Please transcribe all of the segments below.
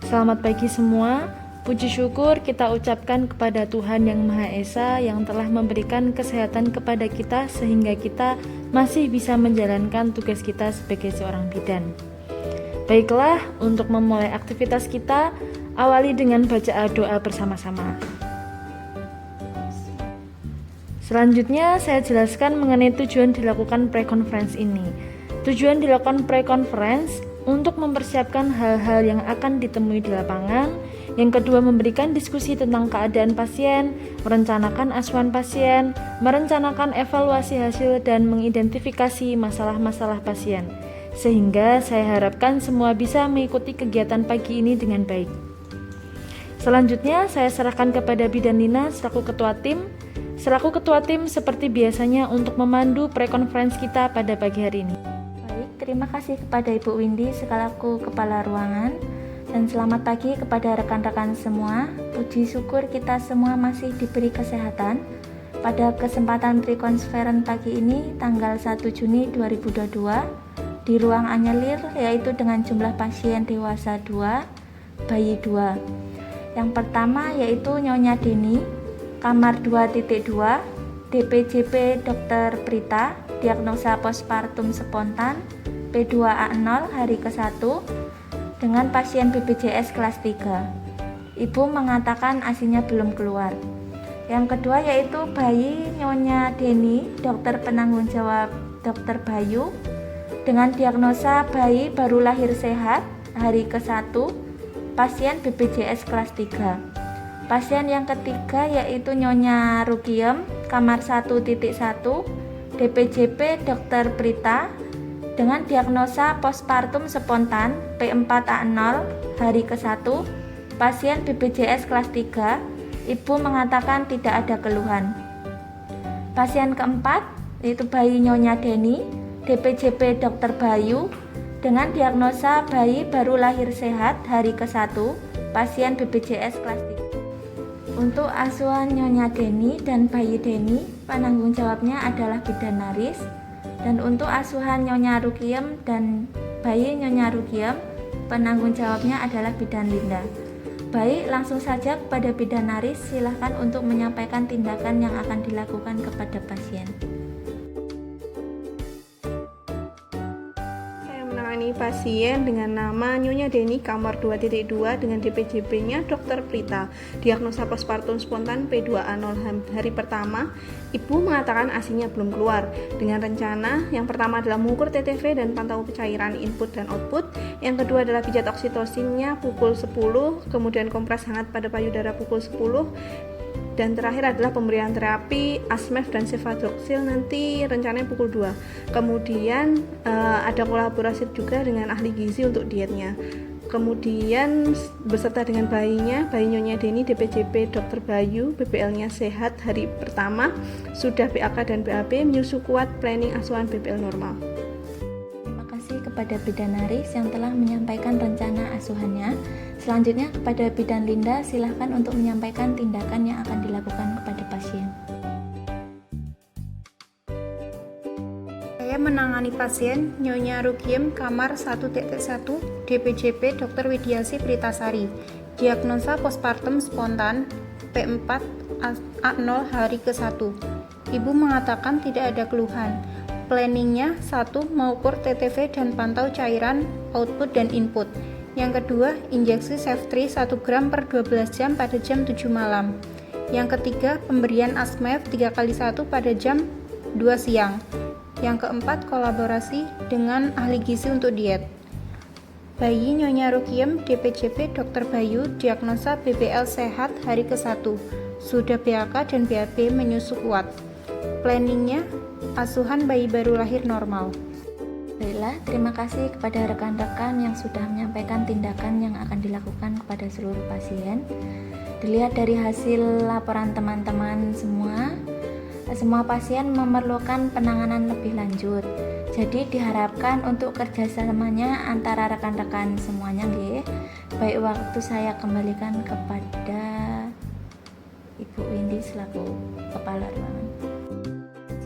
Selamat pagi semua. Puji syukur kita ucapkan kepada Tuhan Yang Maha Esa yang telah memberikan kesehatan kepada kita sehingga kita masih bisa menjalankan tugas kita sebagai seorang bidan. Baiklah, untuk memulai aktivitas kita, awali dengan baca doa bersama-sama. Selanjutnya saya jelaskan mengenai tujuan dilakukan pre-conference ini. Tujuan dilakukan pre-conference untuk mempersiapkan hal-hal yang akan ditemui di lapangan. Yang kedua, memberikan diskusi tentang keadaan pasien, merencanakan asuhan pasien, merencanakan evaluasi hasil, dan mengidentifikasi masalah-masalah pasien. Sehingga saya harapkan semua bisa mengikuti kegiatan pagi ini dengan baik. Selanjutnya, saya serahkan kepada Bidan Lina selaku ketua tim. Selaku ketua tim seperti biasanya untuk memandu pre-conference kita pada pagi hari ini. Baik, terima kasih kepada Ibu Windy selaku kepala ruangan. Dan selamat pagi kepada rekan-rekan semua. Puji syukur kita semua masih diberi kesehatan. Pada kesempatan pre-conference pagi ini tanggal 1 Juni 2022 di ruang anyelir, yaitu dengan jumlah pasien dewasa 2, bayi 2. Yang pertama yaitu Nyonya Deni, kamar 2.2, DPJP Dr. Prita, diagnosa postpartum spontan, P2A0 hari ke-1, dengan pasien BPJS kelas 3. Ibu mengatakan ASINya belum keluar. Yang kedua yaitu bayi Nyonya Deni, dokter penanggung jawab Dr. Bayu, dengan diagnosa bayi baru lahir sehat hari ke-1, pasien BPJS kelas 3. Pasien yang ketiga yaitu Nyonya Rukiem, kamar 1.1, DPJP Dr. Prita, dengan diagnosa postpartum spontan P4A0 hari ke-1, pasien BPJS kelas 3. Ibu mengatakan tidak ada keluhan. Pasien keempat yaitu bayi Nyonya Deni, DPJP Dr. Bayu, dengan diagnosa bayi baru lahir sehat hari ke-1, pasien BPJS kelas 3. Untuk asuhan Nyonya Deni dan bayi Deni, penanggung jawabnya adalah Bidan Naris. Dan untuk asuhan Nyonya Rukiem dan bayi Nyonya Rukiem, penanggung jawabnya adalah Bidan Linda. Baik, langsung saja kepada Bidan Naris, silahkan untuk menyampaikan tindakan yang akan dilakukan kepada pasien. Pasien dengan nama Nyonya Deni, kamar 2.2, dengan DPJP-nya Dr. Prita, diagnosa postpartum spontan P2A0 hari pertama. Ibu mengatakan ASINya belum keluar. Dengan rencana yang pertama adalah mengukur TTV dan pantau cairan input dan output. Yang kedua adalah pijat oksitosinnya pukul 10, kemudian kompres hangat pada payudara pukul 10. Dan terakhir adalah pemberian terapi Asmef dan Cefadroxil nanti rencananya pukul 2. Kemudian ada kolaborasi juga dengan ahli gizi untuk dietnya. Kemudian beserta dengan bayinya, bayi Nyonya Deni, DPJP Dr. Bayu, BPL-nya sehat hari pertama, sudah BAK dan BAB, menyusu kuat, planning asuhan BPL normal. Terima kasih kepada Bidan Naris yang telah menyampaikan rencana asuhannya. Selanjutnya kepada Bidan Linda, silahkan untuk menyampaikan tindakan yang akan dilakukan kepada pasien. Saya menangani pasien Nyonya Rukiem, kamar 1.1, DPJP Dr. Widiasi Pritasari, diagnosa postpartum spontan P4A0 hari ke-1. Ibu mengatakan tidak ada keluhan. Planningnya 1. Mengukur TTV dan pantau cairan, output dan input. Yang kedua, injeksi Ceftriaxone 1 gram per 12 jam pada jam 7 malam. Yang ketiga, pemberian Asmef 3x1 pada jam 2 siang. Yang keempat, kolaborasi dengan ahli gizi untuk diet. Bayi Nyonya Rukiem, DPJP Dr. Bayu, diagnosa BPL sehat hari ke-1, sudah BAK dan BAB, menyusu kuat. Planningnya, asuhan bayi baru lahir normal. Baiklah, terima kasih kepada rekan-rekan yang sudah menyampaikan tindakan yang akan dilakukan kepada seluruh pasien. Dilihat dari hasil laporan teman-teman semua pasien memerlukan penanganan lebih lanjut. Jadi diharapkan untuk kerjasamanya antara rekan-rekan semuanya, nggih. Baik, waktu saya kembalikan kepada Ibu Windy selaku kepala ruangan.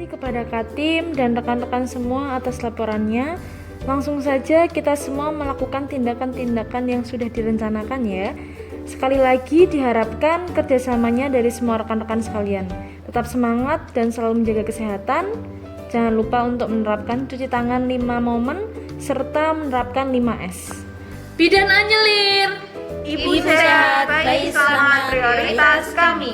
Terima kasih kepada Katim dan rekan-rekan semua atas laporannya. Langsung saja kita semua melakukan tindakan-tindakan yang sudah direncanakan ya. Sekali lagi diharapkan kerjasamanya dari semua rekan-rekan sekalian. Tetap semangat dan selalu menjaga kesehatan. Jangan lupa untuk menerapkan cuci tangan 5 momen serta menerapkan 5S. Bidan Anyelir, Ibu sehat, bayi selamat, prioritas kami.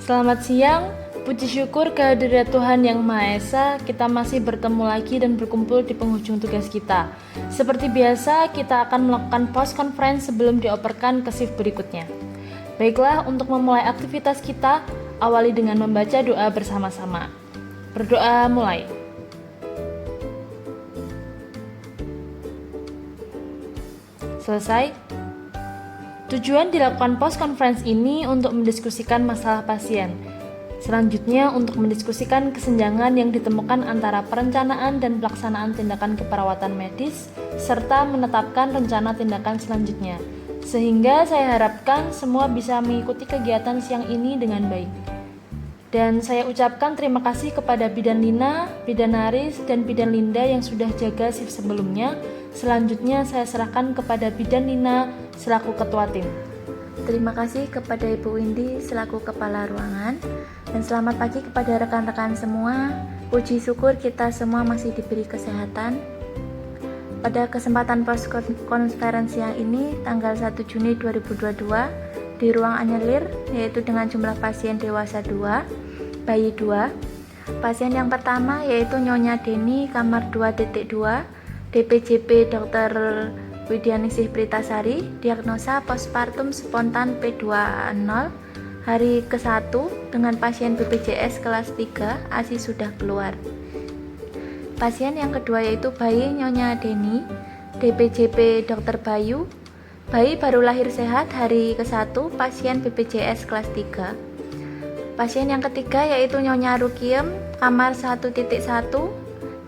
Selamat siang, puji syukur kehadirat Tuhan Yang Maha Esa, kita masih bertemu lagi dan berkumpul di penghujung tugas kita. Seperti biasa, kita akan melakukan post conference sebelum dioperkan ke shift berikutnya. Baiklah, untuk memulai aktivitas kita, awali dengan membaca doa bersama-sama. Berdoa mulai. Selesai. Tujuan dilakukan post conference ini untuk mendiskusikan masalah pasien. Selanjutnya untuk mendiskusikan kesenjangan yang ditemukan antara perencanaan dan pelaksanaan tindakan keperawatan medis serta menetapkan rencana tindakan selanjutnya. Sehingga saya harapkan semua bisa mengikuti kegiatan siang ini dengan baik. Dan saya ucapkan terima kasih kepada Bidan Lina, Bidan Aris, dan Bidan Linda yang sudah jaga shift sebelumnya. Selanjutnya saya serahkan kepada Bidan Lina selaku ketua tim. Terima kasih kepada Ibu Windy selaku kepala ruangan, dan selamat pagi kepada rekan-rekan semua. Puji syukur kita semua masih diberi kesehatan. Pada kesempatan post conference yang ini tanggal 1 Juni 2022 di ruang Anyelir, yaitu dengan jumlah pasien dewasa 2, bayi 2. Pasien yang pertama yaitu Nyonya Deni, kamar 2.2, DPJP Dr. Widyaningsih Pritasari, diagnosa postpartum spontan P2A0, hari ke-1 dengan pasien BPJS kelas 3, ASI sudah keluar. Pasien yang kedua yaitu bayi Nyonya Deni, DPJP Dr. Bayu, bayi baru lahir sehat, hari ke-1, pasien BPJS kelas 3. Pasien yang ketiga yaitu Nyonya Rukiem, kamar 1.1,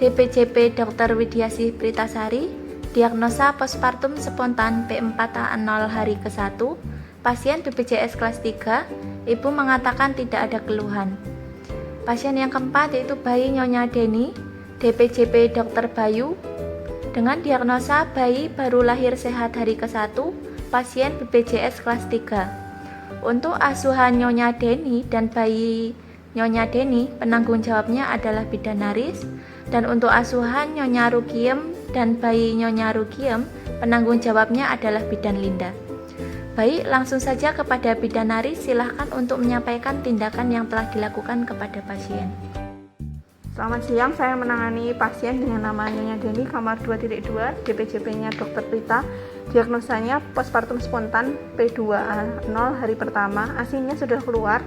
DPJP Dr. Widyasih Pritasari, diagnosa postpartum spontan P4A0 hari ke-1, pasien BPJS kelas 3, ibu mengatakan tidak ada keluhan. Pasien yang keempat yaitu bayi Nyonya Deni, DPJP Dr. Bayu, dengan diagnosa bayi baru lahir sehat hari ke-1, pasien BPJS kelas 3. Untuk asuhan Nyonya Deni dan bayi Nyonya Deni, penanggung jawabnya adalah Bidan Aris, dan untuk asuhan Nyonya Rukiem dan bayi Nyonya Rukiem, penanggung jawabnya adalah Bidan Linda. Baik, langsung saja kepada Bidan Aris, silahkan untuk menyampaikan tindakan yang telah dilakukan kepada pasien. Selamat siang, saya menangani pasien dengan nama Nyonya Deni, kamar 2.2, DPJP-nya Dr. Prita. Diagnosanya postpartum spontan P2A0 hari pertama, ASI-nya sudah keluar.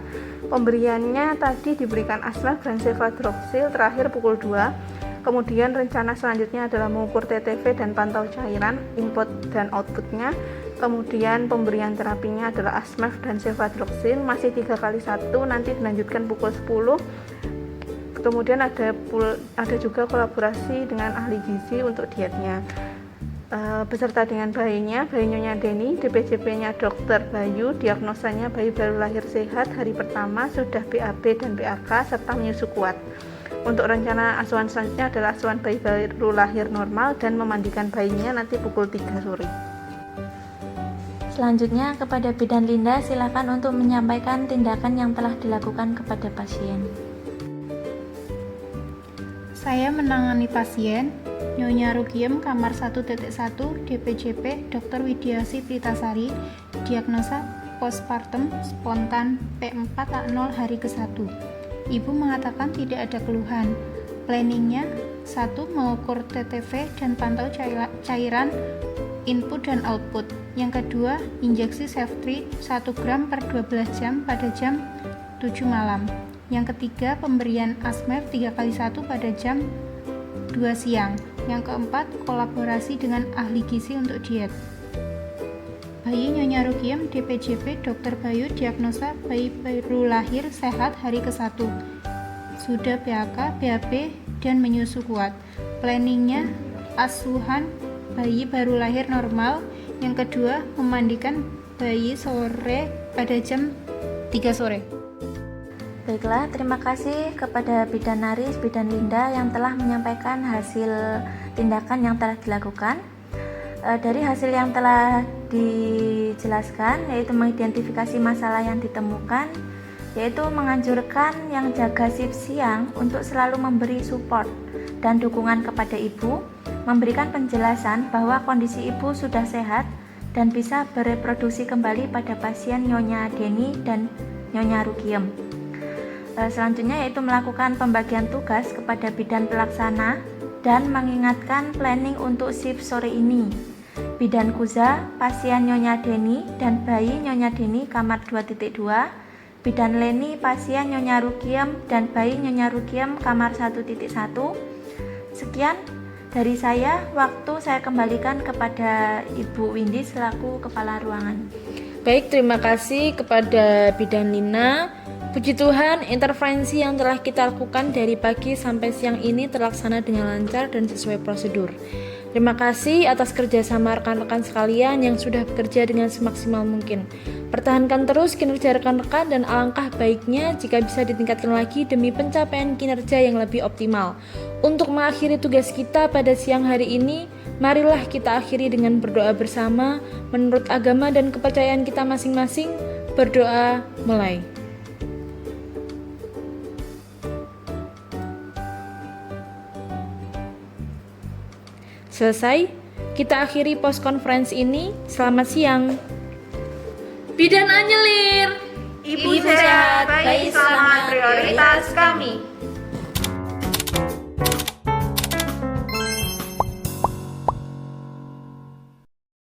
Pemberiannya tadi diberikan Asmef dan Cefadroxil terakhir pukul 2. Kemudian rencana selanjutnya adalah mengukur TTV dan pantau cairan, input dan outputnya. Kemudian pemberian terapinya adalah Asmef dan Cefadroxil, masih 3x1, nanti dilanjutkan pukul 10. Kemudian ada juga kolaborasi dengan ahli gizi untuk dietnya. Beserta dengan bayinya, bayi Nyonya Deni, DPJP-nya Dr. Bayu, diagnosanya bayi baru lahir sehat, hari pertama sudah BAB dan BAK serta menyusu kuat. Untuk rencana asuhan selanjutnya adalah asuhan bayi baru lahir normal dan memandikan bayinya nanti pukul 3 sore. Selanjutnya kepada Bidan Linda, silakan untuk menyampaikan tindakan yang telah dilakukan kepada pasien. Saya menangani pasien Nyonya Rukiem, kamar 1.1, DPJP Dr. Widyasih Pritasari, diagnosa postpartum spontan P4A0 hari ke-1. Ibu mengatakan tidak ada keluhan. Planningnya 1. Mengukur TTV dan pantau cairan, input dan output. Yang kedua, injeksi Ceftriaxone 1 gram per 12 jam pada jam 7 malam. Yang ketiga, pemberian Asmef 3x1 pada jam 2 siang. Yang keempat, kolaborasi dengan ahli gizi untuk diet. Bayi Nyonya Rukiem, DPJP, Dr. Bayu, diagnosa bayi baru lahir sehat hari ke-1. Sudah BAK, BAB, dan menyusu kuat. Planningnya, asuhan bayi baru lahir normal. Yang kedua, memandikan bayi sore pada jam 3 sore. Baiklah, terima kasih kepada Bidan Naris, Bidan Linda yang telah menyampaikan hasil tindakan yang telah dilakukan. Dari hasil yang telah dijelaskan, yaitu mengidentifikasi masalah yang ditemukan, yaitu menganjurkan yang jaga shift siang untuk selalu memberi support dan dukungan kepada ibu, memberikan penjelasan bahwa kondisi ibu sudah sehat dan bisa bereproduksi kembali pada pasien Nyonya Deni dan Nyonya Rukiem. Selanjutnya yaitu melakukan pembagian tugas kepada bidan pelaksana dan mengingatkan planning untuk shift sore ini. Bidan Kuza, pasien Nyonya Deni dan bayi Nyonya Deni kamar 2.2, Bidan Leni, pasien Nyonya Rukiem dan bayi Nyonya Rukiem kamar 1.1. Sekian dari saya, waktu saya kembalikan kepada Ibu Windy selaku Kepala Ruangan. Baik, terima kasih kepada Bidan Lina. Puji Tuhan, intervensi yang telah kita lakukan dari pagi sampai siang ini terlaksana dengan lancar dan sesuai prosedur. Terima kasih atas kerjasama rekan-rekan sekalian yang sudah bekerja dengan semaksimal mungkin. Pertahankan terus kinerja rekan-rekan dan alangkah baiknya jika bisa ditingkatkan lagi demi pencapaian kinerja yang lebih optimal. Untuk mengakhiri tugas kita pada siang hari ini, marilah kita akhiri dengan berdoa bersama menurut agama dan kepercayaan kita masing-masing. Berdoa mulai. Selesai, kita akhiri pos conference ini. Selamat siang. Bidan Anyelir. Ibu sehat, bayi selamat prioritas kami.